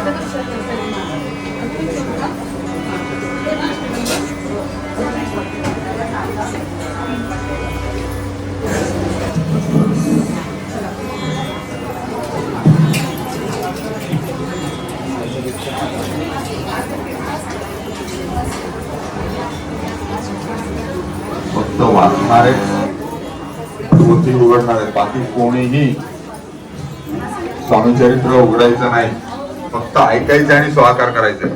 फक्त वाचणारे पोथी उघडणार आहे, बाकी कोणीही स्वामी चरित्र उघडायचं नाही, फक्त ऐकायचं आणि स्वाकार करायचं.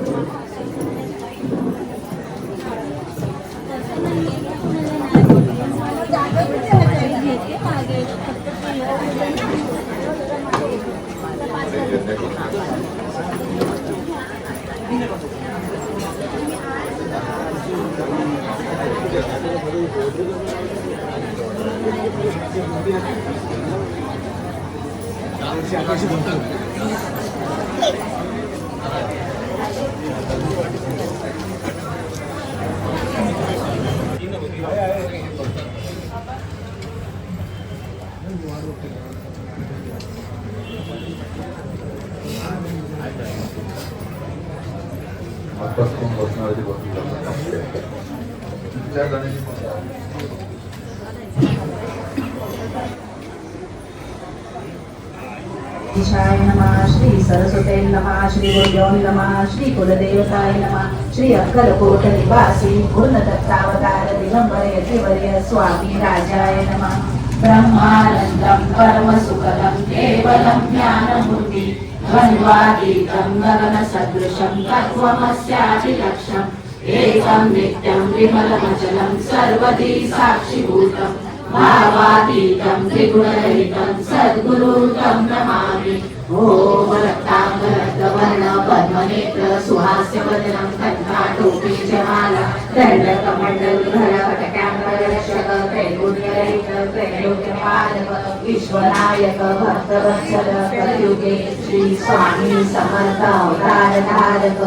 ईशाय नमः, श्री सरस्वते नमः, श्री गुरुभ्यो नमः, श्री कुलदेवताय नमः, श्री अक्कलकोट निवासी पूर्णदत्तावतार दिगंबर यतिवर्य स्वामी राजाय नमः. ब्रह्मानंदं परमसुखदं केवलं ज्ञानमूर्ति द्वन्द्वातीतं गगनसदृशं तत्त्वमस्यादिलक्ष्यम् एकं नित्यं विमलमचलं सर्वदी साक्षिभूतम् भावातीतं त्रिगुणरहितं सद्गुरुं तं नमामि. ओम रक्तांगरक्तवर्ण पद्मनेत्र सुहास्यवदनं कण्ठाटोपी जमाला दण्डकमण्डलधर कटकाम्बररक्षक त्रैगुण्यरहित त्रैलोक्यपालक विश्वनायक भक्तवत्सल कलियुगे श्री स्वामी समर्थ अवतारधारक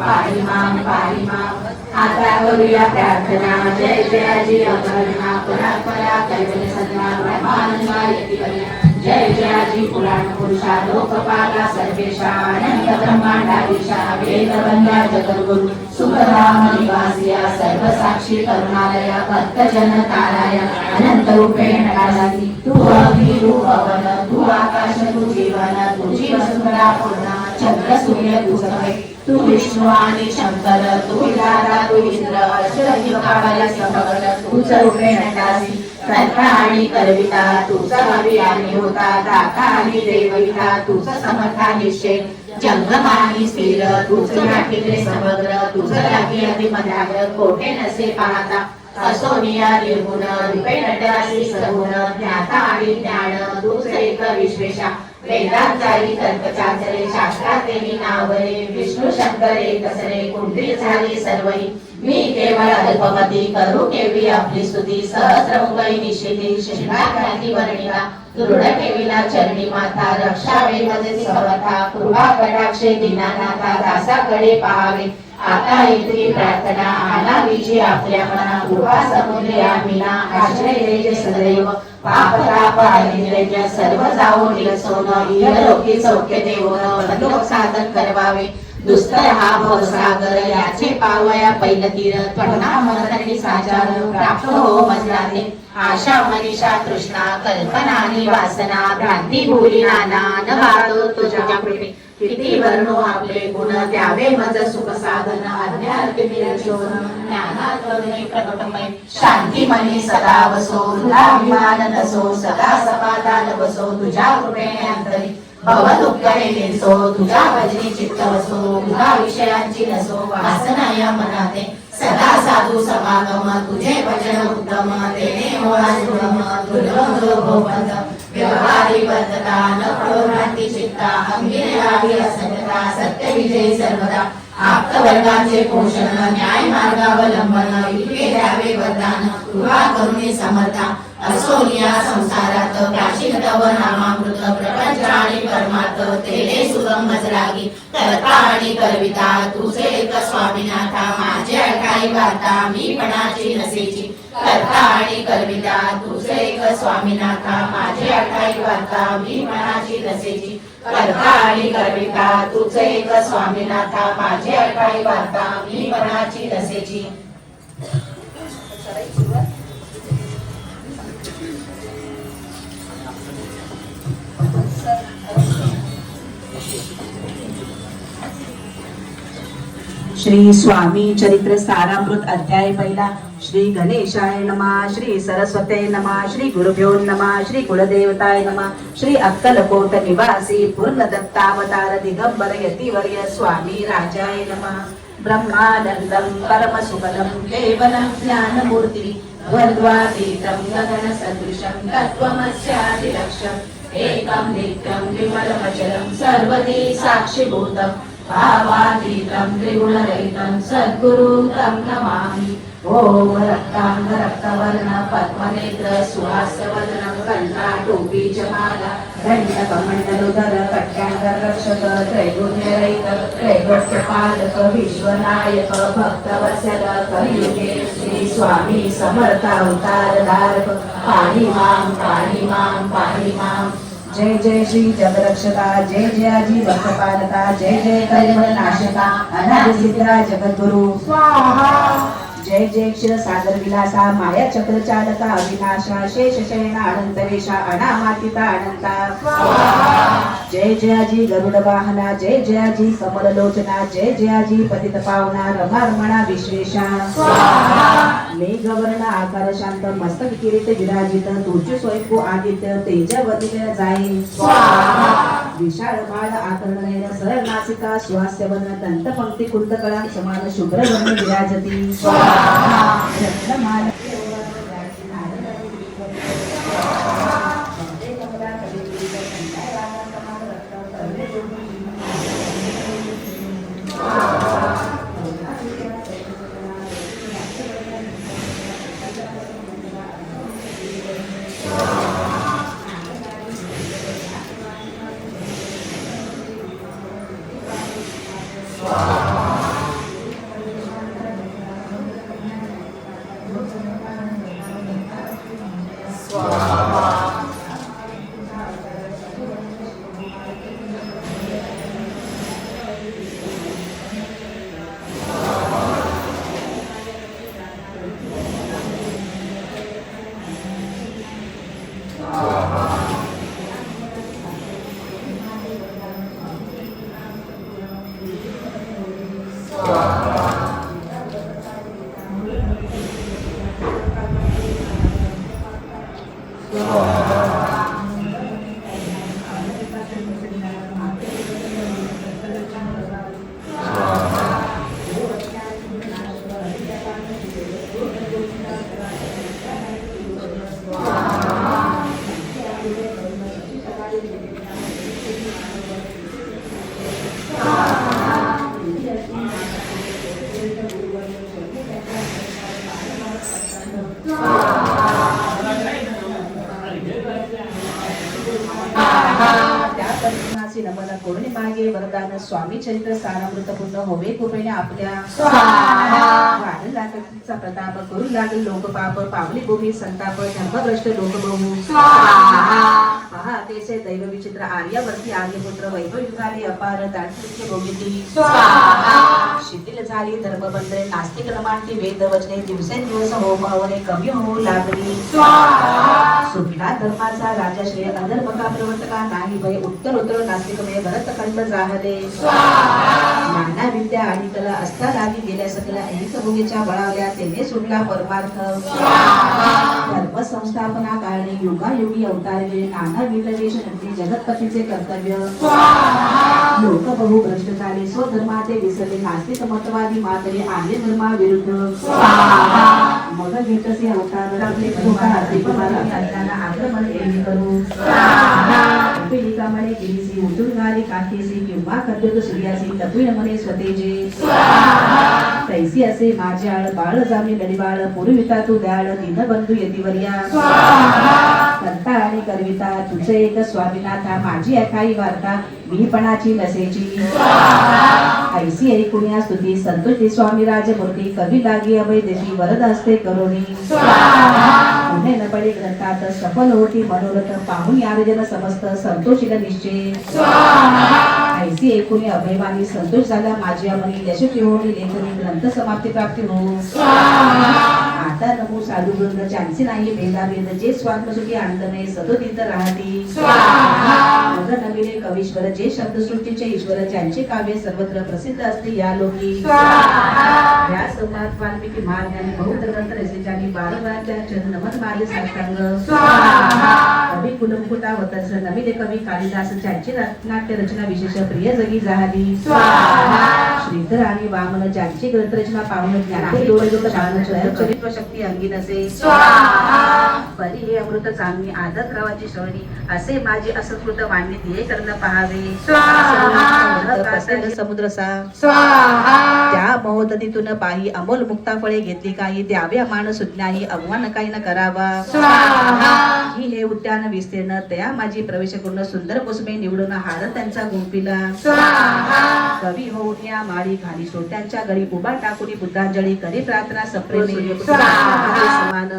पाहि मां. आता करूया प्रार्थना. जय जयाजी अपर्णा परापरा कैवल्य सद्मा ब्रह्मानंदा यतिवर्य. जय जयाजी पुराण पुरुषा लोकपाला सर्वेशा अनंत ब्रह्मांडाधीशा वेदवंद्या जगद्गुरु सुखधाम निवासिया सर्वसाक्षी करुणालया भक्तजन ताराया अनंत रूपेण कालाती. तू अग्नि तू पवन तू आकाश तू जीवन तुझी वसुंधरा पूर्ण चंद्र सूर्य तू सवय तू विष्णू आणि शंकर तू विधाता तू इंद्र अश्वरी कावल्या समग्र तूच रूपेण कासी. कर्ता आणि करविता तुझा अभियानी होता दाता आणि देवविता तुझ समर्था निश्चय जंगम आणि स्थिर तुझ नाटिले समग्र तुझ लागी अधिमध्याग्र कोठे नसे पाहता असोनिया निर्गुण रूपे नटराशी सगुण ज्ञाता आणि ज्ञान तूच एक विश्वेशा. वेदांतारी तर्कचाचरे शास्त्रातेही नावरे विष्णू शंकर एकसरे कुंडली झाली सर्वई. मी केवळ अल्पमती करू केवी आपली स्तुती सहस्रमुखई निशिती शिष्णाक्रांती वर्णिका दृढ ठेविला चरणी माता रक्षावे मध्ये समर्था कृपा कटाक्षे दीनानाथा दासाकडे पाहावे. आता इतकी प्रार्थना आणावीची आपल्या मना कृपा समुद्रे आम्हीना आश्रय द्यायचे सदैव पापताप निरंजन सर्व जावो निरसोन इहलोकी सौख्य देवोन बंधुक साधन करवावे. दुस्तर हा भवसागर याचे पावया पैल तीर त्वना मनतरी साचार प्राप्त हो मजलाने. आशा मनीषा तृष्णा कल्पना आणि वासना भ्रांती भूली नाना न वाढो तुझ्या कृपे. किती वर्णो आपले गुण द्यावे मज सुख साधन अज्ञात निरशोन ज्ञानात वदने प्रकटमय. शांती मनी सदा वसो तुला अभिमान नसो सदा समाधान वसो तुझ्या कृपेने अंतरी. भवदुःखने निर्सो तुझ्या भजनी चित्त वसो तुझ्या विषयांची नसो वासना या मनाते. सदा साधू समागम तुझे भजन उत्तम तेने मोळा सुगम दुर्गम गोपद. व्यवहारी वर्तता न प्रभ्रांती चित्ता अंगिरे राही असंगता सत्य विजयी सर्वदा. आप्तवर्गाचे पोषण न्याय मार्गावलंबन इतके द्यावे वरदान कृपा करुणे समर्था. असोनिया संसारात प्राचीन तव नामामृत प्रपंच आणि परमार्थ तेने सुगम मजलागी. कर्ता आणि करविता तुझे एक स्वामीनाथा माझे ऐका ठाई वार्ता मी मनाची नसेची करता आणि करविता तुझे एक स्वामीनाथा माझे ठाई वार्ता मी मनाची नसेची करता आणि करविता तुझे एक स्वामीनाथा माझे ठाई वार्ता मी मनाची नसेची. श्री स्वामी चरित्र सारामृत अध्याय पहिला. श्री गणेशाय नमः, श्री सरस्वते नमः, श्री गुरुभ्यो नमः, श्री कुलदेवताय नमः, श्री अक्कलकोट निवासी पूर्ण दत्तावतार दिगंबर यतिवर्य स्वामी राजाय नमः. ब्रह्मानंदं परमसुखदं केवलं ज्ञानमूर्ति द्वन्द्वातीतं गगनसदृशं तत्त्वमस्यादिलक्ष्यम् एकं नित्यं विमलमचलं सर्वदी साक्षिभूतं भावातीतं त्रिगुणरहितं सद्गुरुं तं नमामि. ओम रक्तांग रक्तवर्ण पद्मनेत्र सुहास्यवदनं कण्ठाटोपी च माला दण्डकमण्डलोदर कट्याङ्गर रक्षक त्रैगुण्यरहित त्रैलोक्यपालक विश्वनायक भक्तवत्सल कलियुगे श्री स्वामी समर्थ अवतार धारक पाहि मां पाहि मां. जय जय श्री जगरक्षका, जय जयाजी भक्तपालका, जय जय कलिमल नाशका अनादि सिद्धा जगद्गुरु स्वाहा. जय जय क्षीरसागर विलासा माया चक्र चालका अविनाशा शेष शयना अनंतवेशा अनामातिता अनंता स्वाहा. जय जयाजी गरुड वाहना, जय जयाजी कमल लोचना, जय जयाजी पतित पावना रमा रमणा विश्वेशा स्वाहा. मेघवर्ण आकार शांत मस्तक किरीट विराजित तुझे स्वयंभू आदित्य तेजवतीने जाई स्वाहा. विशाल बाळ आकर्ण सरळ नासिका सुहास्यवर्ण दंत पंक्ती कुंदकळा समान शुभ्र वर्ण विराजती स्वाहा. रत्नमाला नमन कोणी मागे वरदान स्वामी चरित्र सारामृत पूर्ण होवे कृपेने आपल्या वाढ लागतीचा प्रताप करू लागल लोकपाप पावली भूमी संताप धर्मभ्रष्ट लोकबहू पहा तेचे दैव विचित्र आर्यावरती आर्यपुत्र वैभव झाले अपार दांडके भोगिती शिथिल झाली धर्मबंधने नास्तिक नमांती वेद वचने दिवसेंदिवस होम हवने कमी होऊ लागली सुटला धर्माचा राजा श्रेय अधर्मका प्रवर्तका नाही भय उत्तर उत्तर नास्तिकमय भरत खंड जाहले नाना विद्या आणि कला असता लागी गेल्या सकला एक भोगीच्या बळावल्या तेने सुटला परमार्थ धर्म संस्थापना कारणे युगायुगी अवतारले नाना विलवेश नंदी जगतपतीचे कर्तव्य लोक बहु भ्रष्ट झाले स्वधर्माचे विसरले नास्तिक मतवादी मातरे आर्य धर्मा विरुद्ध मग घेतसे अवतार आपले आक्रमण एवढी करू प्रमाणे गिरीसी उतून घाली काठीसी किंवा खद्योत सूर्यासी तत्विन मने स्वतेजे तैसी असे माझे आळ बाळ जामी लढीबाळ पुरविता तू द्याळ दीन बंधू यतिवर्या करता आणि करविता तुझे एक स्वामीनाथा माझी एकाई वार्ता मीपणाची नसेची ऐसी ऐकुण्या स्तुती संतुष्टी स्वामी राजमूर्ती कवी लागी अभय देशी वरद हस्ते करोनी पुणे न पडे ग्रंथात सफल होती मनोरथ पाहून याजन समस्त संतोषील निश्चय ऐसी ऐकुणी अभयवाणी संतोष झाला माझी अमनी यशस्वी होणी लेखनी ग्रंथ समाप्ती प्राप्ती हो आता नमो साधू वृंद ज्यांचे नाही भेदाभेद जे स्वात्मसुखी आनंदमय सतोदित राहती मग नविले कवीश्वर जे शब्दसृष्टीचे ईश्वर ज्यांचे काव्य सर्वत्र प्रसिद्ध असते या लोकी या समाज वाल्मिकी महाज्ञानी बहुत ग्रंथ रचले ज्यांनी 12 वेळाच्या चरण नमन माझे साष्टांग कवी कुलमुकुटा वतस नविले कवी कालिदास ज्यांची नाट्य रचना विशेष प्रिय जगी झाली श्रीधर आणि वामन ज्यांची ग्रंथ रचना पाहून ज्ञानाचे डोळे चरित्र शक्ती अंगी नसे परी हे अमृत चांगली आदर रावाची श्रवणी असे माझे असंस्कृत वाणी ध्येय कर्ण पहावे समुद्र सा त्या महोदतीतून पाही अमोल मुक्ता फळे घेतली काही द्याव्या मान सुज्ञाही अवमान काही न करावा ही हे उद्यान विस्तीर्ण तया माझी प्रवेश करून सुंदर कुसुमे निवडून हार त्यांचा गुंपिला कवी होऊन या माळी खाली सोट्यांच्या गळी उभा टाकुनी बुद्धांजली करी प्रार्थना सप्रेमी समान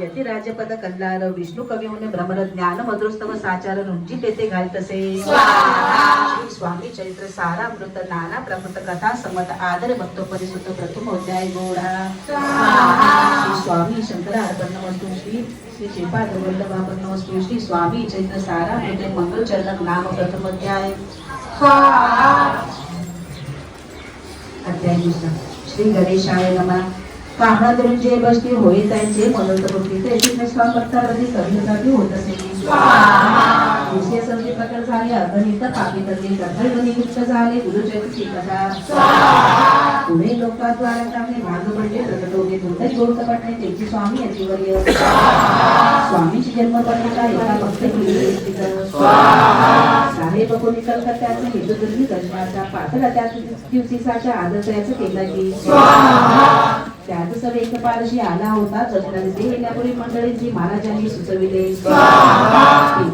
यती राजपद कल्लार विष्णू कवी होणे भ्रमर ज्ञान मधुरस्तव साचार रुंची तेथे घालतसे श्री स्वामी चरित्र सारामृत नाना प्रमृत कथा समत आदर भक्त परिसुत प्रथम अध्याय गोडा श्री स्वामी शंकर अर्पणमस्तु श्री श्री श्रीपाद वल्लभार्पणमस्तु श्री स्वामी चरित्र सारामृत मंगल चरण नाम प्रथम अध्याय अध्याय दुसरा श्री गणेशाय नमः काहळा धरून जे बसती होय त्यांचे मनोरथ होते ते श्री स्वामर्थावरती कवितासाठी होत असे दुसरे सर्व प्रकार झाले अगणित पापी करले कर्तव्य गुप्त झाले गुरुचरित्री कथा पुढे लोकाद्वारा चांगले भाग पडले प्रकटोगे कोणत्याच गोड कपटणे त्यांची स्वामी यतिवर्य स्वामीची जन्मपत्रिका एका भक्त साहेब कोणी कलकत्त्याचं हेतुदुर्गी दर्शनाचा पातळ त्याच दिवशीचा आदर्शयाचं केला की त्यात सर्व एक पारशी आला होता जगणारे येण्यापूर्वी मंडळींची महाराजांनी सुचविले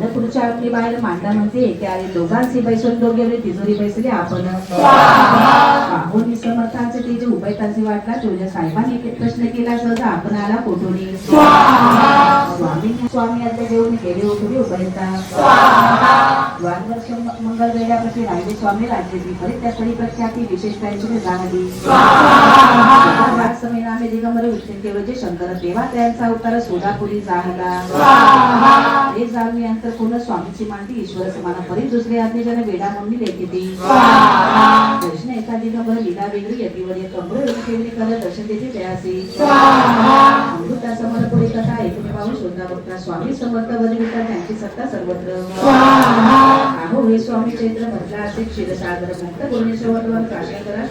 पुढच्या आपली बाहेर मांडा म्हणते त्याने दोघांचे बैसून दोघे तिजोरी बैसले आपण पाहून समर्थांचे ते जे उपायतांचे वाटला तुझ्या साहेबांनी एक प्रश्न केला सहज आपण आला कोठोनी स्वामी आता घेऊन गेले होते उपायता मंगल वेळाप्रती राहिले स्वामी राज्याची परत त्या स्थळी प्रख्याती विशेष त्यांची जाणली नामे दिगंबर विष्णू शंकर देवा त्यांचा अवतार सोलापुरी झाला हे जाणवी अंतर कोण स्वामीची मांडी ईश्वर समान परी दुसरे आज्ञेजन वेडा म्हणून लेखिती दर्शन एका दिगंबर लीला वेगळी यतिवर्य कंबर केवली कल दर्शन देते त्यासी अमृता समर पुढे कथा ऐकून पाहून शोधा बघता स्वामी समर्थ वजविता त्यांची सत्ता सर्वत्र आहो हे स्वामी चैत्र म्हटला असे क्षीरसागर मुक्त गुणेश्वर काशी करा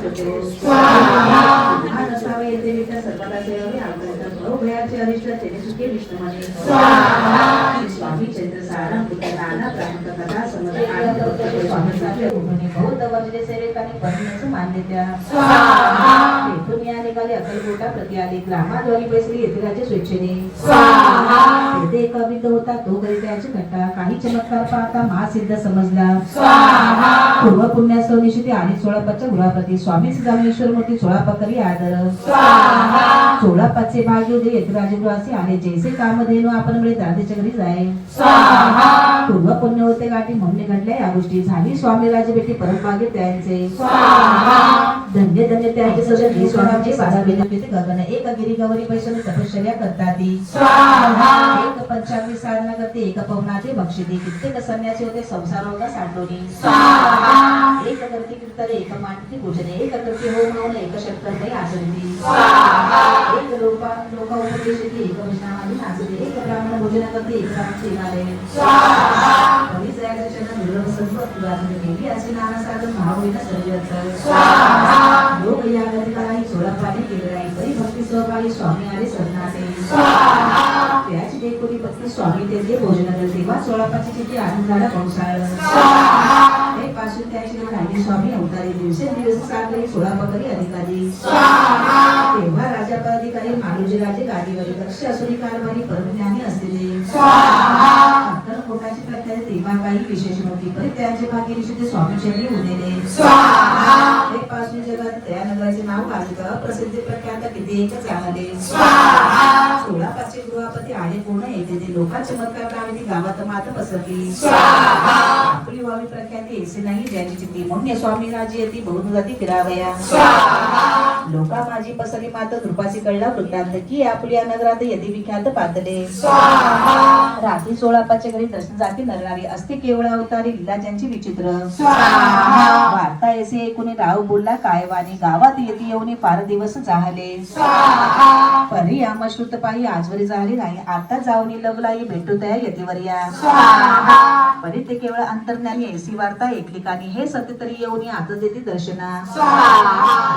नसावे येते विटा सर्वदा सेवावे आमच्या भयाचे अरिष्ट तेने सुखे विष्णुमाने स्वामी चैत्र सारा नाना प्रामुख कथा समज स्वामी बौद्ध वंशे सेवेकाने पत्नीचं मान्यता तेथून या निघाले अक्कलकोटा प्रति आले ग्रामाद्वारी बैसली यतिराजे स्वेच्छेने तेथे एक अविध होता तो घरी त्याची घटना काही चमत्कार पाहता महासिद्ध समजला पूर्व पुण्यासह निशिती आणि 16 गृहाप्रती स्वामीच जामेश्वर मूर्ती 16 करी आदर 16 भाग्य दे यतिराजवासी आले जैसे कामधेनु आपण मिळे दादेच्या घरी जाय पूर्व पुण्य होते गाठी म्हणणे घडल्या या गोष्टी झाली स्वामी राजे बेटी परत मागे त्यांचे धन्य धन्य त्यांचे सगळे स्वामीचे बाधा वेदते गगन एक गिरी गवरी पैशाने तपश्चर्या करतात एक पंचाग्नी साधना करते एक पवनाचे बक्षिते कित्येक संन्यासी होते संसारोगा साठवणी एक करते कीर्तन एक मांडती पूजने एक करते होम होऊन एक शक्ती आसरती एक लोका उपदेशती एक भजनामध्ये आसरती एक ब्राह्मण भोजन करते एक ब्राह्मण सेवाले परिसराच्या चरण निरव सर्व उदाहरण केली असे नाना साधन भावविना सर्वत्र योग या गतिकालाही 16 पाणी केले नाही परी भक्ती सहभागी स्वामी आले सरनाते त्याची देखोली भक्ती येथे स्वामी तेथे भोजन करते तेव्हा 16 चिठी आनंदाला पावसाळलं हे पासून त्याची राहिली स्वामी अवतारी दिवसेंदिवस सागरी 16 पकडी अधिकारी तेव्हा राजा पदाधिकारी मालुजी राजे गादीवर दक्ष असुरी कारभारी परमज्ञानी असलेले अंतर पोटाची प्रख्याती तेव्हा काही विशेष नव्हती पण त्यांचे भाग्य विशुद्ध स्वामीचरणी उरलेले एक पासून जगात त्या नगराचे नाव गाजलं प्रसिद्ध प्रख्यात किती एक चांगले 16 गृहपती आले पूर्ण येते ते लोकांचे चमत्कार नावे ती गावात मात पसरली आपली व्हावी प्रख्याती ऐसे नाही ज्याची चित्ती म्हणून स्वामी राजे येते बहुन जाती फिरावया लोका माझी पसरली मात कृपाची कळला वृत्तांत की आपली या नगरात यदी विख्यात पातले रात्री 16 घरी दर्शन जाती नरणारी असते केवळ अवतारी लीला ज्यांची विचित्र वार्ता ऐसे एकूण राव बोलला काय वाणी गावात येते येऊन फार दिवस जाहले परी आमश्रुत पायी आजवरी झाली नाही आता जाऊन लवलाई भेटू तया येतेवरिया परी ते केवळ अंतर्ज्ञानी ऐसी वार्ता ऐकली कानी हे सत्य तरी येऊन आता देते दर्शना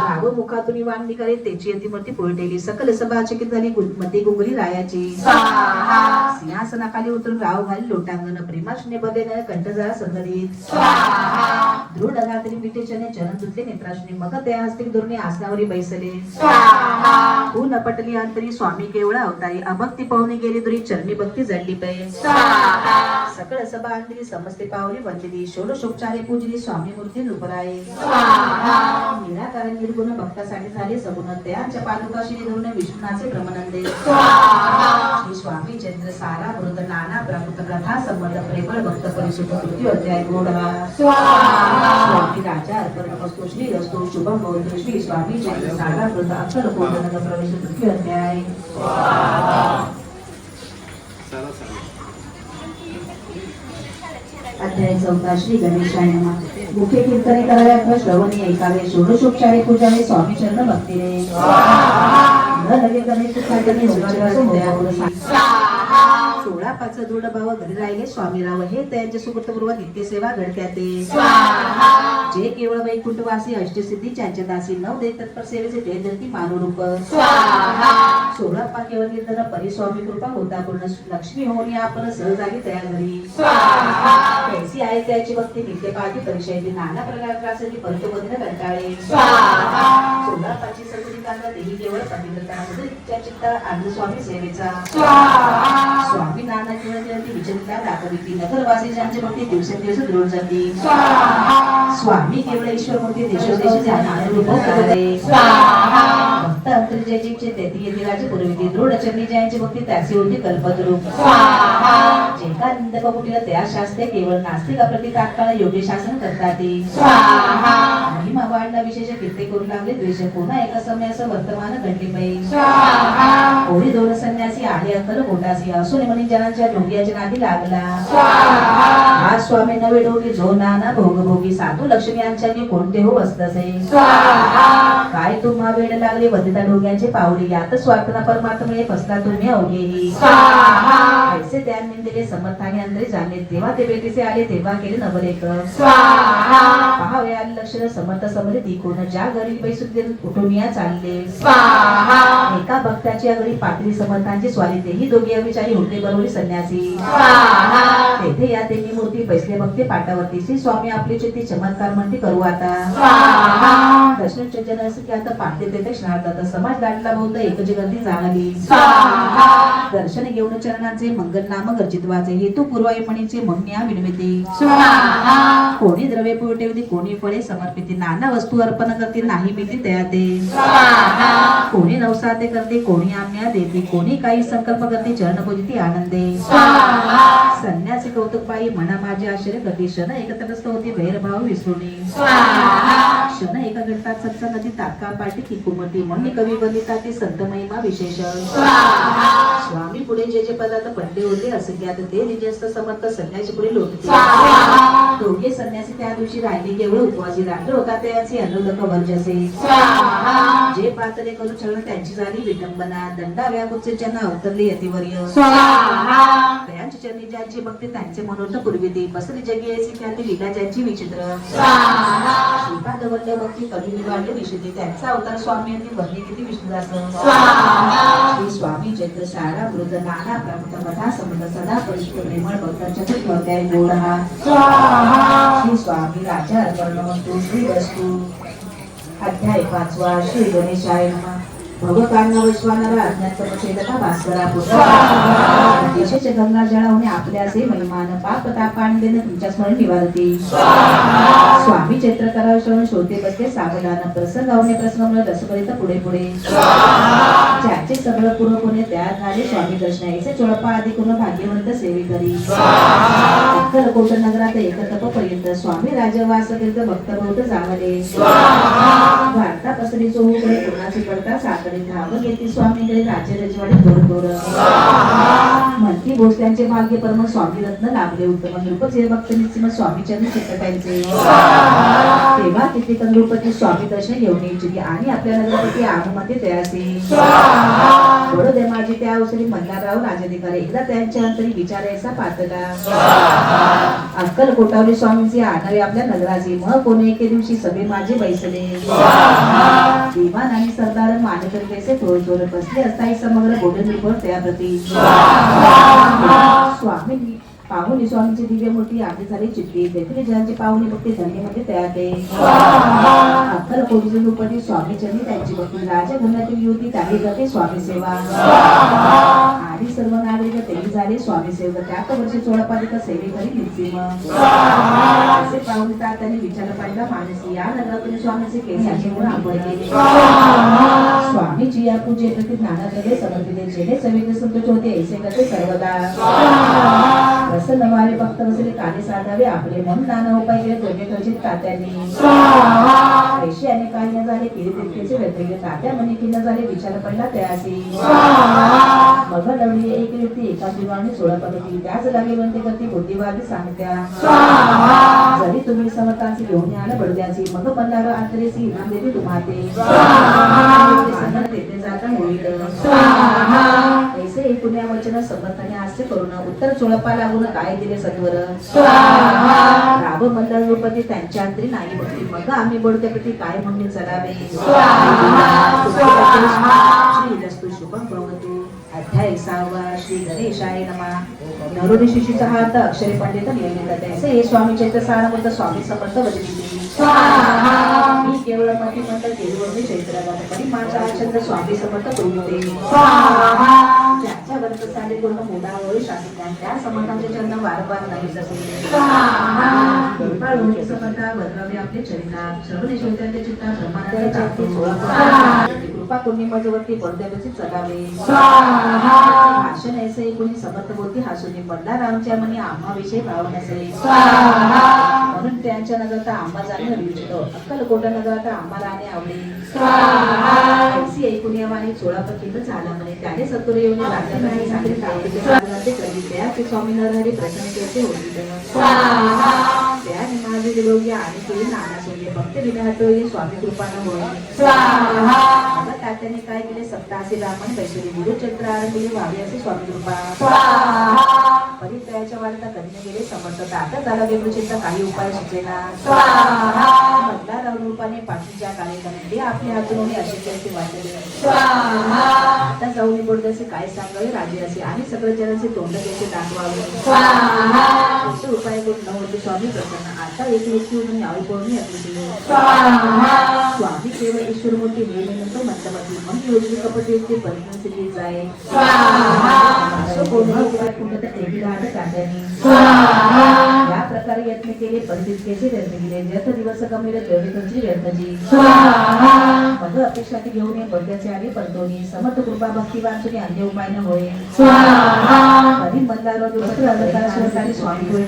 राव मुखातून वांगणी करे त्याची यतिमूर्ती पोळटेली सकल सभा चकित झाली मती गुंगली रायाची सिंहासनाखाली उतरून राव घाली लोटांगण प्रेमाशने बघेन कंठ जरा संदरीत दृढ घातली पिठेचने चरण धुतले नेत्राशने मग त्या हस्तिक दुर्ने आसनावरी बैसले ऊन पटली अंतरी स्वामी केवळ अवतारी अभक्ती पाहुणे गेली दुरी चरणी भक्ती जडली पै सकळ सभा अंतरी समस्ते पावली वंदिली षोडशोपचारे पूजली स्वामी मूर्ती रूपराये निराकार निर्गुण भक्तासाठी झाले सगुण त्यांच्या पादुका श्री धरून विष्णूनाचे ब्रह्मानंदे श्री स्वामी चंद्र सारा मृत नाना प्रकृत प्रथा संबंध प्रेमळ भक्त परिशुद्ध कृती अध्याय गोडवा स्वामी राजा अर्पण वस्तू श्री रस्तू शुभम भवतु श्री स्वामी चंद्र सारा मृत अक्षर कोडनग प्रवेश कृती अध्याय अध्याय 14 श्री गणेशाय नमः मुख्य कीर्तने कराव्या श्रवणी ऐकावे षोडशोपचारे पूजावे स्वामी चरण भक्तीने न लगे गणेश कीर्तने होगावे 16 दृढ भाव घरी राहिले स्वामीराव हे त्यांच्या सुकृतपूर्व नित्य सेवा घडत्या ते जे केवळ वैकुंठवासी अष्टसिद्धी त्यांच्या दासी नव दे तत्पर सेवेचे ते धरती मानुरूप 16 केवळ कीर्तन परिस्वामी कृपा होता पूर्ण लक्ष्मी होऊन आपण सहजागी तयार घरी कैसी आहे त्याची भक्ती नित्य पाठी परिचय नाना प्रकार त्रासली परतोबंधन कंटाळे 16 सगळी कांदा देही केवळ पवित्रता त्या चित्ता आनंद स्वामी सेवेचा स्वामी नाना केवळ विचलिता दाखविती नगरवासी ज्यांची भक्ती दिवसेंदिवस दृढ जाती स्वामी केवळ ईश्वर मूर्ती देशोदेश भक्त अंतर्जयचे तेथे येते राजे पुरविते दृढ चरणी ज्यांची भक्ती त्याची होती कल्पद्रूप जे का निंदक कुटीला त्या शास्त्रे केवळ नास्तिका प्रति तात्काळ योग्य शासन करतात महिमा वाढला विशेष कीर्ती करू लागले द्वेष पुन्हा एका समयास वर्तमान घडले पाहिजे कोणी दोन संन्यासी आहे अकल कोटासी असून म्हणे जनांच्या ढोंग्याच्या नादी लागला हा स्वामी नवे डोगी जो नाना भोगभोगी साधू लक्ष्मी यांच्यानी कोणते हो असतसे काय तुम्हा वेळ लागले वदिता डोग्यांचे पावली यात स्वार्थना परमात्मे फसला तुम्ही अवघेही ऐसे त्यांनी दिले समर्थाने अंतरे जाणे तेव्हा ते बेटीचे आले तेव्हा केले नवलेख पहावे आले लक्षण समर्थ समृद्धी कोण ज्या घरी पैसे उठून या चालले एका भक्ताची अगदी पातळी समर्थांची स्वारी तेही दोघे अविचारी होते बरोबर संन्यासी तेथे या त्यांनी मूर्ती बैसले भक्ती पाटावरती श्री स्वामी आपली चित्ती चमत्कार म्हणते करू आता दर्शन जन की आता पाठते तेथे क्षणार्धात समाज दाटला बौद्ध एकची गर्दी जाणली दर्शन घेऊन चरणांचे मंगल नाम गर्जित वाचे हेतू पूर्वाई म्हणीचे म्हणण्या विनविते कोणी द्रव्य पुरवते कोणी फळे समर्पिते नाना वस्तू अर्पण करते नाही मिळते तयाते कोणी नवसाते करते कोणी आज्ञा देते कोणी काही संकल्प करते चरण पूजिती आनंदे संन्यासी कौतुक पायी म्हणा माझे आश्चर्य करते क्षण एकत्रस्त होती भैरभाव विसरुणी क्षण एका घटतात सत्संगती तात्काळ पाठी की कुमती म्हणून कवी बलिता ते संत महिमा विशेष स्वामी पुढे जे जे पदार्थ पडले होते असे ज्ञात ते निजस्थ समर्थ संन्यासी पुढे लोटते दोघे संन्यासी त्या दिवशी राहिली केवळ उपवासी रात्र होता त्याचे अनुदक वर्जसे जे पातळे करू चरण त्यांची झाली विटंबना दंडा व्याकुचे ज्यांना अवतरले यतिवर्य त्यांची चरणी ज्यांची भक्ती त्यांचे मनोरथ पूर्वी बसली जगी ऐसी ख्याती लीला ज्यांची विचित्र स्वाहा श्रीपाद वल्लभ भक्ती कधी निवाडले विशुद्धी त्यांचा अवतार स्वामी यांनी वर्णी किती विष्णुदास स्वाहा श्री स्वामी चैत्र सारा मृद नाना प्रमुख कथा समृद्ध सदा परिष्कृत प्रेमळ भक्तांच्या ठेवत्या गोड हा स्वाहा श्री स्वामी राजा अर्पणवंतु श्री वस्तू अध्याय 5 श्री गणेशाय नमः भवकांना वैश्वानरा अज्ञात समचेतका भास्करा पुत्र देशाचे गंगा जळावणे आपल्या असे महिमान पाप तापान देणे तुमच्या स्मरण निवारती स्वामी चैत्र कराव श्रवण श्रोते बसते सावधान प्रसंगावणे प्रसंग रसपरित पुढे पुढे ज्याचे सगळं पूर्ण कोणे तयार झाले स्वामी दर्शन याचे चोळपा आधी कोण भाग्यवंत सेवे करी अक्कल कोट नगरात एकतप पर्यंत स्वामी राजवास करीत भक्त बहुत जावले वार्ता पसरी जो होकडे कोणाची पडता साकडे धावत येते स्वामीकडे राज्य रजवाडे थोर म्हणती भोसल्यांचे भाग्य परम स्वामी रत्न लाभले उत्तम नृपचे भक्त निसिम स्वामी चरणी चित्तकांचे तेव्हा तिथे नृपती स्वामी दर्शन घेऊन इच्छिती आणि आपल्या नगरापती आगमध्ये तयासे बडोदे माझी त्या अवसरी मल्हारराव राजाधिकारी एकदा त्यांच्या अंतरी विचारायचा पातला अक्कल कोटावली स्वामींचे आणावे आपल्या नगराचे मग कोणी एके दिवशी सभे माझे बैसले दिवाण आणि सरदार मानकरीचे थोर थोर बसले असताही समग्र गोडनिर्भर त्याप्रती स्वामी पाहुणी स्वामींची दिव्य मूर्ती आधी झाली चित्ती देखील ज्यांची पाहुणी भक्ती धन्यमध्ये तयार ते अक्कल कोटीचे रूपती स्वामी चरणी त्यांची भक्ती राजा घरातील युवती त्याही करते स्वामी सेवा आणि सर्व नागरिक तेही झाले स्वामी सेवक त्यात वर्षी 16 सेवेकरी निसिम असे पाहुणे त्यांनी विचार पाहिला मानसी या नगरातून स्वामीचे केसाचे गुण आपण केले स्वामीची या पूजे प्रति ज्ञानाकडे समर्पित जेणे सवित संतोष होते ऐसे करते सर्वदा प्रसन्न वारे भक्त बसले काने साधावे आपले मन नाना उपाय केले द्रव्य खर्चित तात्यांनी पैसे आणि काही न झाले केले तितकेचे व्यतिरिक्त तात्या मनी की न झाले विचार पडला त्यासी मग लढली एक व्यक्ती एका दिवाणी 16 पद्धती त्याच लागे बनते करती बुद्धिवादी सांगत्या जरी तुम्ही समर्थांची घेऊन आला बडद्याची मग पल्लावर अंतरेसी इनाम देते तुम्हाते संगत देते जाता होईल ऐसे एक पुण्या वचन समर्थाने हास्य करून उत्तर चोळपा लागून काय दिले सत्वर राब मल्हार रूपती त्यांच्या अंतरी नाही भक्ती मग आम्ही बडद्याप्रती काय म्हणणे चलावे श्री रस्तु शुभम भवतु अध्याय 6 श्री गणेशाय नमः नरोनी शिशीचा हात अक्षरे पंडित नियमित त्याचे स्वामी चैत्र सारामृत स्वामी समर्थ वजनी मी केवळ मती म्हणत केवळ चैत्र माझा छंद स्वामी समर्थ करूते ज्याच्या वर्त साडे पूर्ण मोडावर शासिकां त्या समर्थांचे चरण वारंवार नाही समर्था बदलावे आपले चरिता श्रवणे श्रोत्यांचे चित्ता प्रमाणाचे कृपा कोणी मजवरती पडद्यावरची चलावे भाषण ऐसे कोणी समर्थ बोलती हसून पडला रामच्या मनी आम्हाविषयी भाव नसे म्हणून त्यांच्या नगरात आंबा जाणे अभिरुचित अक्कल कोटा नगरात आंबा राहणे आवडे ऐसी ऐकून यावाने 16 पतीत झाला म्हणे त्याने सत्वर येऊन राज्यामध्ये सांगितले कधी त्या ते स्वामी नरहरी प्रसन्न होते त्याने माझे योग्य आणि केली नाना सोडले भक्त विधातोय स्वामी कृपाने होय तात्याने काय केले सप्तासी ब्राह्मण पैसे गुरु चक्र आरंभले व्हावे असे स्वामी कृपा परित्याच्या वार्ता कधी गेले समर्थ तात्या झाला वेगळीचिंता काही उपाय सुचेना मधला रूपाने पाठीच्या काळे आपल्या हातून असे असे वाटले आता जाऊन बोलण्याचे काय सांगावे राजे असे आणि सगळे जणांचे तोंड त्याचे दाखवावे असे उपाय करून न होते स्वामी प्रसन्न आता एक व्यक्ती म्हणून आवडून स्वामी केवळ ईश्वर मूर्ती नेहमी मंत्रमती मग योजनी कपट व्यक्ती परिणाम जाय या प्रकारे यत्न केले पंडितकेचे व्यर्थ गेले व्यर्थ दिवस गमिले द्रविकांची व्यर्थजी मग अपेक्षा ती घेऊन ये बद्याचे आले परतोनी समर्थ कृपा भक्ती वाचून अन्य उपाय न होय कधी मल्हार दिवस स्वामी होय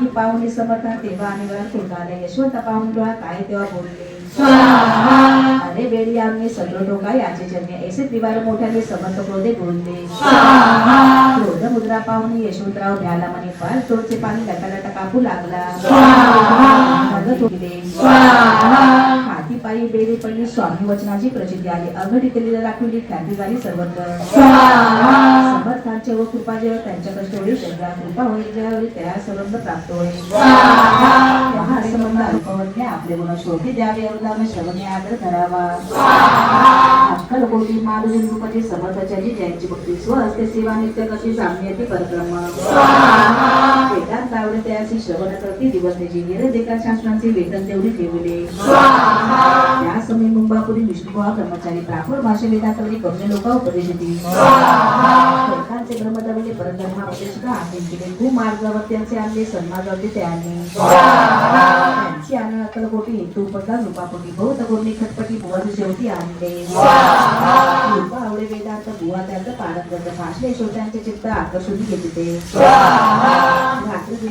ही पाहुणे समर्था तेव्हा आणि वेळा कोणाले यशवंत पाहुणे डोळा काय तेव्हा बोलले अरे बेडी आम्ही सगळं डोका याचे जन्मे ऐसे दिवार मोठ्याने समर्थ क्रोधे बोलले क्रोध मुद्रा पाहुणे यशवंतराव भ्याला म्हणे पाल तोडचे पाणी लटालटा कापू लागला हाती पायी बेरी पडली स्वामी वचनाची प्रचिती आली अघटित लीला दाखवली ख्याती झाली सर्वत्र समर्थांचे व कृपा जेव्हा त्यांच्या कष्ट होईल त्यांच्या कृपा होईल ज्यावेळी त्या संबंध प्राप्त होईल महासंबंध अल्पवज्ञ आपले गुण शोधी द्यावे अवधान श्रवणे आदर धरावा अक्कल कोटी मारुजन रूपाची समर्थाची ज्यांची भक्ती स्वहस्ते सेवा नित्य कशी साम्यती परक्रम वेदांत आवडे त्याची श्रवण करती दिवस त्याची निरदेका शास्त्रांचे वेतन तेवढे ठेवले या समय मुंबापुरी विष्णुभा कर्मचारी प्राकृत भाषे वेदांतवरी कवने लोका उपदेशती लोकांचे ब्रह्मदवले परधर्मा उपदेशका आज्ञा केले भूमार्गावर त्यांचे आणले सन्मार्गावरती त्यांनी त्यांची आण अक्कलकोटी हेतू उपदा रूपापोटी बहुत गोरणी खटपटी बुवाज शेवटी आणले रूपा आवडे वेदांत बुवा त्यांचं पारंगत भाषणे श्रोत्यांचे चित्त आकर्षून घेते